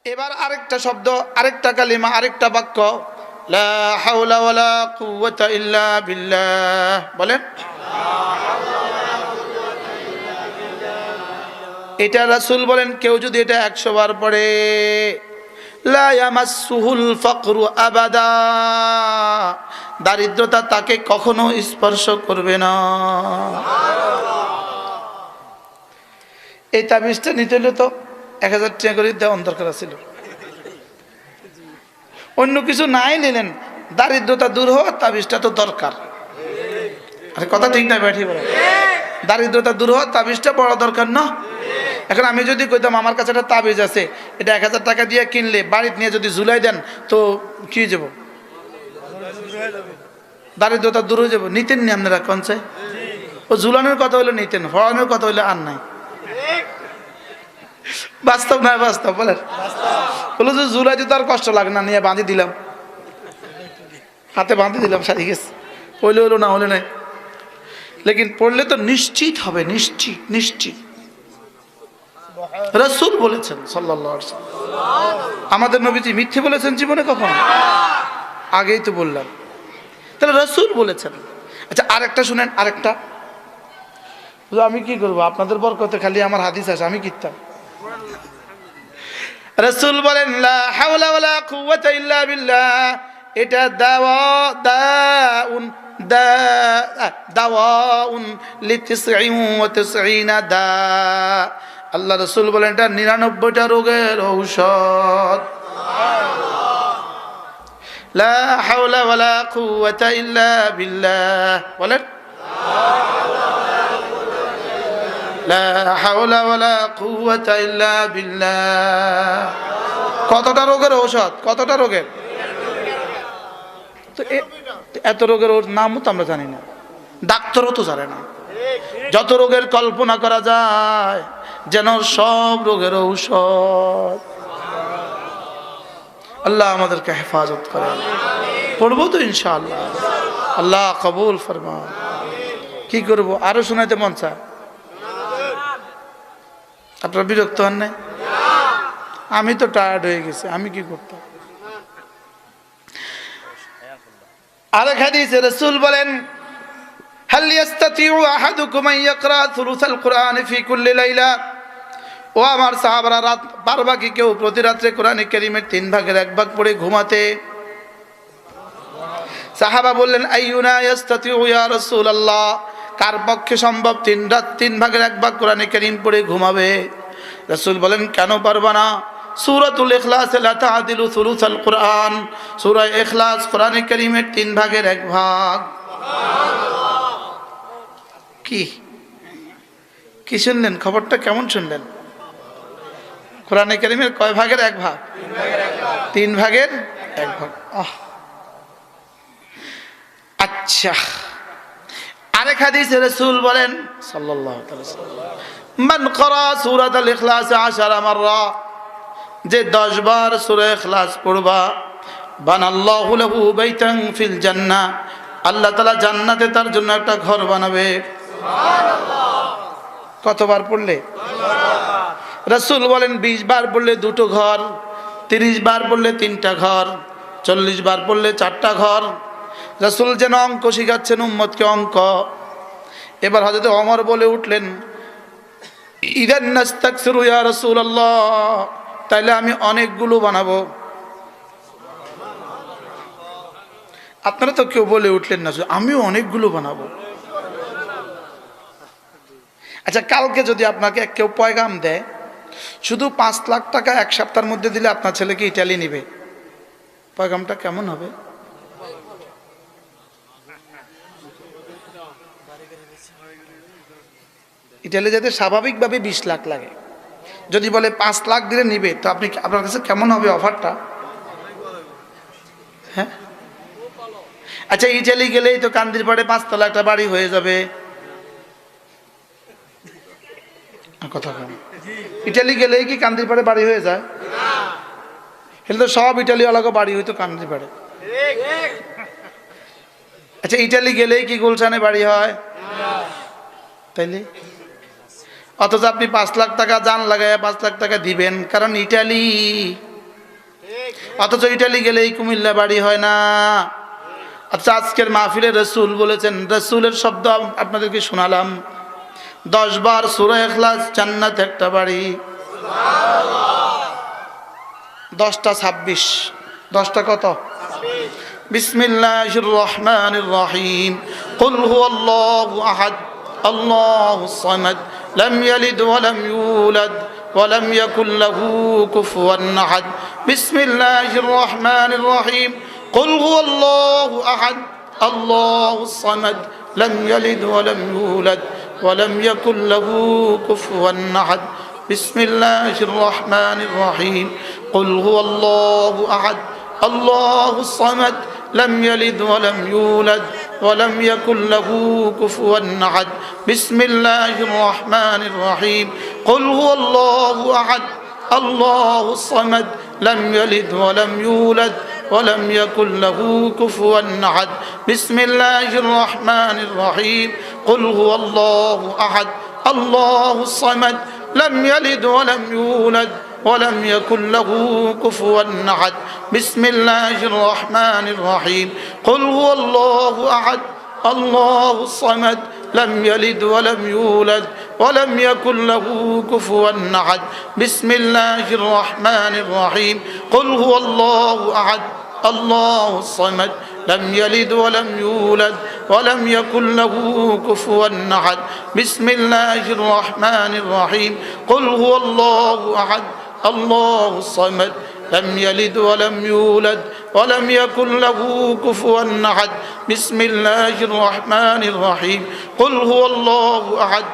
এবার আরেকটা শব্দ, আরেকটা কালিমা, আরেকটা বাক্য, লা হাওলা ওয়ালা কুওয়াতা ইল্লা বিল্লাহ। বলেন, এটা রাসূল বলেন কেউ যদি এটা 100 বার পড়ে, লা ইয়ামাসসুহুল ফাকরু আবাদা, দারিদ্রতা তাকে কখনো স্পর্শ করবে না। এই তাবিজটা নিতে হলে তো 1000 টাকা করে দেওয়ার দরকার ছিল। অন্য কিছু নাই নিলেন, দারিদ্রতা দূর হওয়ার তাবিজটা তো দরকার। আরে কথা ঠিক না ব্যাঠি বলে, দারিদ্রতা দূর হওয়ার তাবিজটা বড় দরকার না? এখন আমি যদি কইতাম আমার কাছে একটা তাবিজ আছে, এটা 1000 টাকা দিয়ে কিনলে বাড়িতে নিয়ে যদি ঝুলাই দেন তো কি যাব, দারিদ্রতা দূর হয়ে যাবো। নিতেন নি আপনারা কনসে? ও ঝুলানোর কথা হইলো নিতেন, হওয়ানোর কথা হইলে আর নাই। বাস্তব নয়, বাস্তব বলেন। বলো যে ঝুলাই দিতে আর কষ্ট লাগে না, নিয়ে বাঁধি দিলাম, হাতে বাঁধি দিলাম, সারি গেছে। হইলে হইলো, না হলে নাই। লেকিন পড়লে তো নিশ্চিত হবে, নিশ্চিত নিশ্চিত। রাসূল বলেছেন সাল্লাল্লাহু আলাইহি ওয়াসাল্লাম। আমাদের নবীজি মিথ্যে বলেছেন জীবনে কখন? আগেই তো বললাম। তাহলে রাসূল বলেছেন। আচ্ছা আরেকটা শুনেন, আরেকটা। আমি কি করবো, আপনাদের বরকতে খালি আমার হাদিস আছে, আমি কিতাম। রাসূল বলেন লা হাওলা ওয়ালা কুওয়াতা ইল্লা বিল্লাহ, এটা দাওয়াউন লিতিসঈন ওয়া তিসঈনা দা। আল্লাহ রাসূল বলেন এটা 99টা রোগের ঔষধ। লা হাওলা ওয়ালা কুওয়াতা ইল্লা বিল্লাহ। বলেন, লা হাওলা ওয়ালা কুওয়াতা ইল্লা বিল্লাহ। কতটা রোগের ঔষধ, কতটা রোগের? তো এত রোগের নামও তো আমরা জানি না, ডাক্তারও তো জানে না। যত রোগের কল্পনা করা যায়, যেন সব রোগের ঔষধ। আল্লাহ আমাদেরকে হেফাজত করে। পড়বো তো ইনশাআল্লাহ, আল্লাহ কবুল ফরমান। কি করবো, আরো শোনাইতে মন চায়? আপনারা বিরক্ত হন নাই? আমি তো টায়ার্ড হয়ে গেছি, আমি কি করতাম। আরেক হাদিসে রাসূল বলেন হাল ইয়াস্তাতিউ আহাদুকুম আন ইয়াকরা থুলুসাল কুরআন ফি কুল্লি লাইলা। ও আমার সাহাবারা, রাত পারবা কি কেউ প্রতি রাত্রে কোরআনে কারীমের 3 ভাগের 1 ভাগ পড়ে ঘুমাতে? সাহাবা বললেন আইয়ুনা ইয়াস্তাতিউ ইয়া রাসূলুল্লাহ, কার পক্ষে সম্ভব 3 ভাগের 1 ভাগ কোরআনে কারীম পড়ে ঘুমাবে? রাসূল বলেন কেন পারবা না? সূরাতুল ইখলাস লা তা'দিলু থুলুসাল কুরআন, সূরা ইখলাস কোরআনে কারীমের 3 ভাগের 1 ভাগ। কি কি শুনলেন, খবরটা কেমন শুনলেন? কোরআনে কারীমের কয় ভাগের 1 ভাগ? 3 ভাগের 1 ভাগ। আচ্ছা, আরেক হাদিসে রাসূল বলেন সাল্লাল্লাহু আলাইহি ওয়াসাল্লাম মান ক্বারা সূরাতুল ইখলাস 10 মাররা, যে 10 বার সূরা ইখলাস পড়বা, বানাল্লাহু লাহু বাইতান ফিল জান্নাহ, আল্লাহ তাআলা জান্নাতে তার জন্য একটা ঘর বানাবে। সুবহানাল্লাহ। কতবার পড়লে? 10 বার। রাসূল বলেন 20 বার পড়লে 2টো ঘর, 30 বার পড়লে 3টা ঘর, 40 বার পড়লে 4টা ঘর। রাসূল যেন অঙ্ক শিখাচ্ছেন উম্মতকে, অঙ্ক। এবার হযরত ওমর বলে উঠলেন ইদান নাস্তাকসিরু ইয়া রাসূলুল্লাহ, তাইলে আমি অনেকগুলো বানাবো। আপনারা তো কেউ বলে উঠলেন না আমিও অনেকগুলো বানাবো। আচ্ছা, কালকে যদি আপনাকে কেউ পয়গাম দেয় শুধু 5 লাখ টাকা 1 সপ্তাহের মধ্যে দিলে আপনার ছেলেকে ইটালি নিবে, পয়গামটা কেমন হবে? ইটালি যেতে স্বাভাবিকভাবে 20 লাখ লাগে, যদি বলে 5 লাখ দিলে নিবে, তো আপনি আপনার কাছে কেমন হবে অফারটা? হ্যাঁ, আচ্ছা ইটালি গেলেই তো কান্দির পাড়ে 5 তলা একটা বাড়ি হয়ে যাবে। কথা কেন, ইটালি গেলেই কি কান্দির পাড়ে বাড়ি হয়ে যায়? না, তো সব ইটালিওয়ালাকে বাড়ি হইতো কান্দির পাড়ে। আচ্ছা ইটালি গেলেই কি গুলশানে বাড়ি হয়? তাইলে অথচ আপনি 5 লাখ টাকা জান লাগায় 5 লাখ টাকা দিবেন, কারণ ইটালি অথচ ইটালি গেলেই কুমিল্লা বাড়ি হয় না। আচ্ছা, আজকের মাহফিলে রসুল বলেছেন, রসুলের শব্দ আপনাদেরকে শোনালাম, 10 বার সূরা ইখলাস, জান্নাত একটা বাড়ি। 10টা 26, 10টা কত? বিসমিল্লাহির রহমানির রহিম। কুল হুয়াল্লাহু আহাদ আল্লাহুস সামাদ লাম ইয়ালিদ ওয়া লাম ইউলাদ ওয়া লাম ইয়াকুল লাহু কুফুয়ান আহাদ। বিসমিল্লাহির রহমানির রহিম। কুল হুয়াল্লাহু আহাদ আল্লাহুস সামাদ লাম ইয়ালিদ ওয়া লাম ইউলাদ ওয়া লাম ইয়াকুল লাহু কুফুয়ান আহাদ। বিসমিল্লাহির রহমানির রহিম। কুল হুয়াল্লাহু আহাদ আল্লাহুস সামাদ লাম ইয়ালিদ ওয়া লাম ইউলাদ ওয়া লাম ইয়াকুল লাহু কুফুয়ান আহাদ। বিসমিল্লাহির রহমানির রহিম। কুল হুয়াল্লাহু আহাদ আল্লাহুস সামাদ লাম ইয়ালিদ ওয়া লাম ইউলাদ ওয়া লাম ইয়াকুল লাহু কুফুয়ান আহাদ। বিসমিল্লাহির রহমানির রহিম। কুল হুয়াল্লাহু আহাদ আল্লাহুস সামাদ লাম ইয়ালিদ ওয়া লাম ইউলাদ ولم يكن له كفوا أحد. بسم الله الرحمن الرحيم. قل هو الله أحد الله الصمد لم يلد ولم يولد ولم يكن له كفوا أحد. بسم الله الرحمن الرحيم. قل هو الله أحد الله الصمد لم يلد ولم يولد ولم يكن له كفوا أحد. بسم الله الرحمن الرحيم. قل هو الله أحد الله الصمد لم يلد ولم يولد ولم يكن له كفوا أحد. بسم الله الرحمن الرحيم. قل هو الله أحد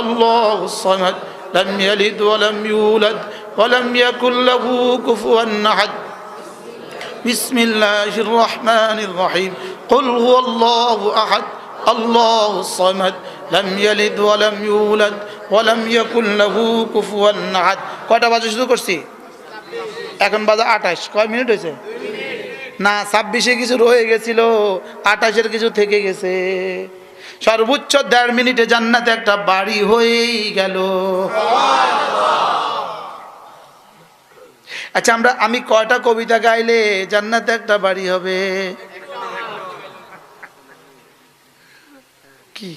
الله الصمد لم يلد ولم يولد ولم يكن له كفوا أحد. بسم الله الرحمن الرحيم. قل هو الله أحد الله الصمد لم يلد ولم يولد ولم يكن له كفوا أحد. কয়টা বাজে শুরু করছি? এখন বাজে 28। কয় মিনিট হয়েছে? না, 26-এ কিছু রয়ে গেছিল, 28-এর কিছু থেকে গেছে। সর্বোচ্চ 1.5 মিনিটে জান্নাতে একটা বাড়ি হয়েই গেল। আচ্ছা, আমি কয়টা কবিতা গাইলে জান্নাতে একটা বাড়ি হবে? কি?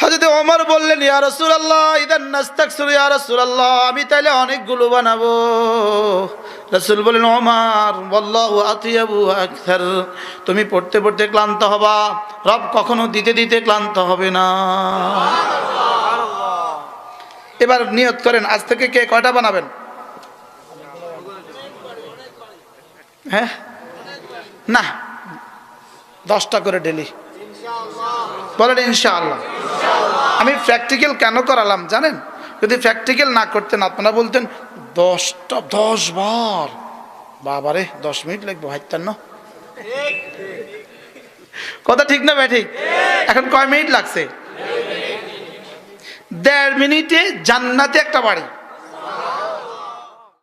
হযরত ওমর বললেন, ইয়া রাসূলুল্লাহ ইদান নাস্তাকসির, ইয়া রাসূলুল্লাহ আমি তাইলে অনেকগুলো বানাবো। রাসূল বলেন, ওমর ওয়াল্লাহু আতিয়াবু আকসার, তুমি পড়তে পড়তে ক্লান্ত হবা, রব কখনো দিতে দিতে ক্লান্ত হবে না। এবার নিয়ত করেন, আজ থেকে কে কয়টা বানাবেন? হ্যাঁ না, 10টা করে ডেলি বলেন ইনশাআল্লাহ। আমি প্র্যাকটিক্যাল কেন করালাম জানেন? যদি প্র্যাকটিক্যাল না করতেন, আপনারা বলতেন 10 বার, বাবারে 10 মিনিট লাগবে হাইতান্ন। কথা ঠিক না ভাই? ঠিক। এখন কয় মিনিট লাগছে? 1.5 মিনিটে জান্নাতে একটা বাড়ি।